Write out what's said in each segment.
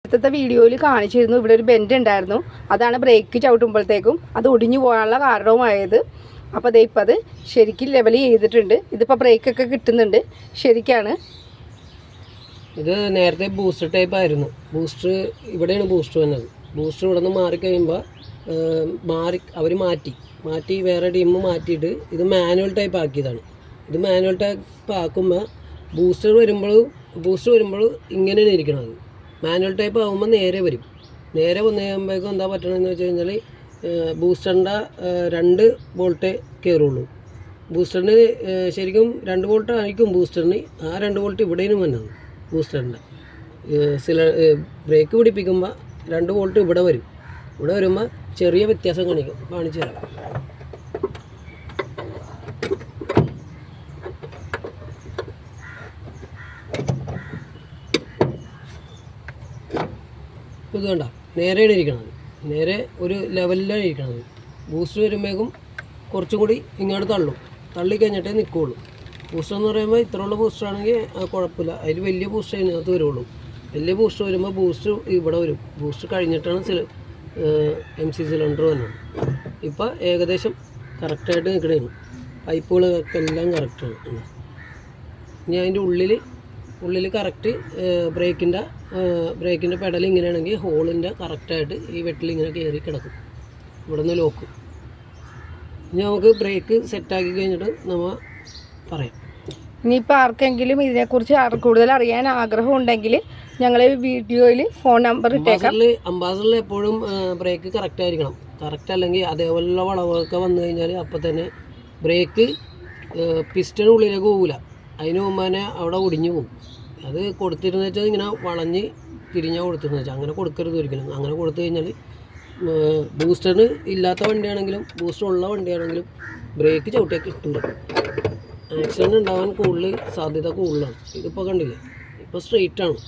നേരത്തെ വീഡിയോയിൽ കാണിച്ചിരുന്നു ഇവിടെ ഒരു ബെൻഡ് ഉണ്ടായിരുന്നു. അതാണ് ബ്രേക്ക് ചവിട്ടുമ്പോഴത്തേക്കും അത് ഒടിഞ്ഞു പോകാനുള്ള കാരണവുമായത്. അപ്പോൾ അതേ ഇപ്പം അത് ശരിക്കും ലെവൽ ചെയ്തിട്ടുണ്ട്. ഇതിപ്പോൾ ബ്രേക്കൊക്കെ കിട്ടുന്നുണ്ട് ശരിക്കാണ്. ഇത് നേരത്തെ ബൂസ്റ്റർ ടൈപ്പ് ആയിരുന്നു. ബൂസ്റ്റർ ഇവിടെയാണ് ബൂസ്റ്റർ വന്നത്. ബൂസ്റ്റർ ഇവിടെ നിന്ന് മാറിക്കഴിയുമ്പോൾ അവർ മാറ്റി വേറെ ടീം മാറ്റിയിട്ട് ഇത് മാനുവൽ ടൈപ്പ് ആക്കിയതാണ്. ഇത് മാനുവൽ ടൈപ്പ് ആക്കുമ്പോൾ ബൂസ്റ്റർ വരുമ്പോൾ ഇങ്ങനെയാണ് ഇരിക്കണത്. മാനുവൽ ടൈപ്പ് ആകുമ്പോൾ നേരെ വരും. നേരെ വന്നു കഴിയുമ്പോഴേക്കും എന്താ പറ്റണമെന്ന് വെച്ച് കഴിഞ്ഞാൽ ബൂസ്റ്ററിൻ്റെ 2 വോൾട്ടേ കയറുള്ളൂ. ബൂസ്റ്ററിന് ശരിക്കും 2 വോൾട്ട് ആയിരിക്കും ബൂസ്റ്ററിന്. ആ 2 വോൾട്ട് ഇവിടെയും വന്നത് ബൂസ്റ്ററിൻ്റെ ബ്രേക്ക് പിടിപ്പിക്കുമ്പോൾ 2 വോൾട്ട് ഇവിടെ വരും. ഇവിടെ വരുമ്പോൾ ചെറിയ വ്യത്യാസം കാണിച്ചു തരാം. ഇത് കണ്ട നേരെയാണ് ഇരിക്കണത്. നേരെ ഒരു ലെവലിലാണ് ഇരിക്കണത്. ബൂസ്റ്റർ വരുമ്പോഴേക്കും കുറച്ചും കൂടി ഇങ്ങോട്ട് തള്ളിക്കഴിഞ്ഞിട്ടേ നിൽക്കുകയുള്ളൂ. ബൂസ്റ്റർ എന്ന് പറയുമ്പോൾ ഇത്രയുള്ള ബൂസ്റ്റർ ആണെങ്കിൽ കുഴപ്പമില്ല. അതിൽ വലിയ ബൂസ്റ്റർ അതിനകത്ത് വരുള്ളൂ. വലിയ ബൂസ്റ്റർ വരുമ്പോൾ ബൂസ്റ്റർ ഇവിടെ വരും. ബൂസ്റ്റർ കഴിഞ്ഞിട്ടാണ് MC സിലിണ്ടർ വന്നത്. ഇപ്പോൾ ഏകദേശം കറക്റ്റായിട്ട് നിൽക്കണേന്. പൈപ്പുകളൊക്കെ എല്ലാം കറക്റ്റാണ്. ഇനി അതിൻ്റെ ഉള്ളിൽ കറക്റ്റ് ബ്രേക്കിൻ്റെ പെഡൽ ഇങ്ങനെയാണെങ്കിൽ ഹോളിൻ്റെ കറക്റ്റായിട്ട് ഈ വെട്ടിൽ ഇങ്ങനെ കയറി കിടക്കും. ഇവിടെ നിന്ന് ലോക്ക്. ഇനി നമുക്ക് ബ്രേക്ക് സെറ്റാക്കി കഴിഞ്ഞിട്ട് നമ്മൾ പറയാം. ഇനിയിപ്പോൾ ആർക്കെങ്കിലും ഇതിനെക്കുറിച്ച് കൂടുതൽ അറിയാൻ ആഗ്രഹം ഉണ്ടെങ്കിൽ ഞങ്ങൾ വീഡിയോയിൽ ഫോൺ നമ്പർ ഇട്ടേക്കാം. അംബാസഡറിൽ എപ്പോഴും ബ്രേക്ക് കറക്റ്റ് ആയിരിക്കണം. കറക്റ്റ് അല്ലെങ്കിൽ അതേപോലുള്ള വളവൊക്കെ വന്നു കഴിഞ്ഞാൽ അപ്പോൾ തന്നെ ബ്രേക്ക് പിസ്റ്റൺ ഉള്ളിലേക്ക് പോകില്ല. അതിന് മുമ്പ് തന്നെ അവിടെ ഒടിഞ്ഞു പോകും. അത് കൊടുത്തിരുന്നു വെച്ചാൽ ഇങ്ങനെ വളഞ്ഞ് തിരിഞ്ഞാൽ കൊടുത്തിരുന്നു വെച്ചാൽ അങ്ങനെ കൊടുക്കരുത് ഒരിക്കലും. അങ്ങനെ കൊടുത്തു കഴിഞ്ഞാൽ ബൂസ്റ്ററിന് ഇല്ലാത്ത വണ്ടിയാണെങ്കിലും ബൂസ്റ്റർ ഉള്ള വണ്ടിയാണെങ്കിലും ബ്രേക്ക് ചവിട്ടിയാൽ കിട്ടില്ല. ആക്സിഡൻറ്റ് ഉണ്ടാകാൻ സാധ്യത കൂടുതലാണ്. ഇതിപ്പോൾ കണ്ടില്ലേ, ഇപ്പോൾ സ്ട്രെയിറ്റാണ്.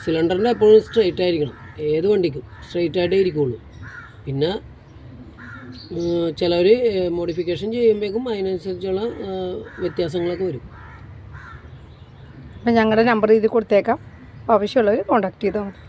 സിലിണ്ടറിൻ്റെ എപ്പോഴും സ്ട്രെയിറ്റ് ആയിരിക്കണം. ഏത് വണ്ടിക്കും സ്ട്രെയിറ്റ് ആയിട്ടേ ഇരിക്കുകയുള്ളൂ. പിന്നെ ചിലവർ മോഡിഫിക്കേഷൻ ചെയ്യുമ്പോഴേക്കും അതിനനുസരിച്ചുള്ള വ്യത്യാസങ്ങളൊക്കെ വരും. അപ്പം ഞങ്ങളുടെ നമ്പർ ഇതിൽ കൊടുത്തേക്കാം. ആവശ്യമുള്ളവർ കോൺടാക്ട് ചെയ്താൽ മതി.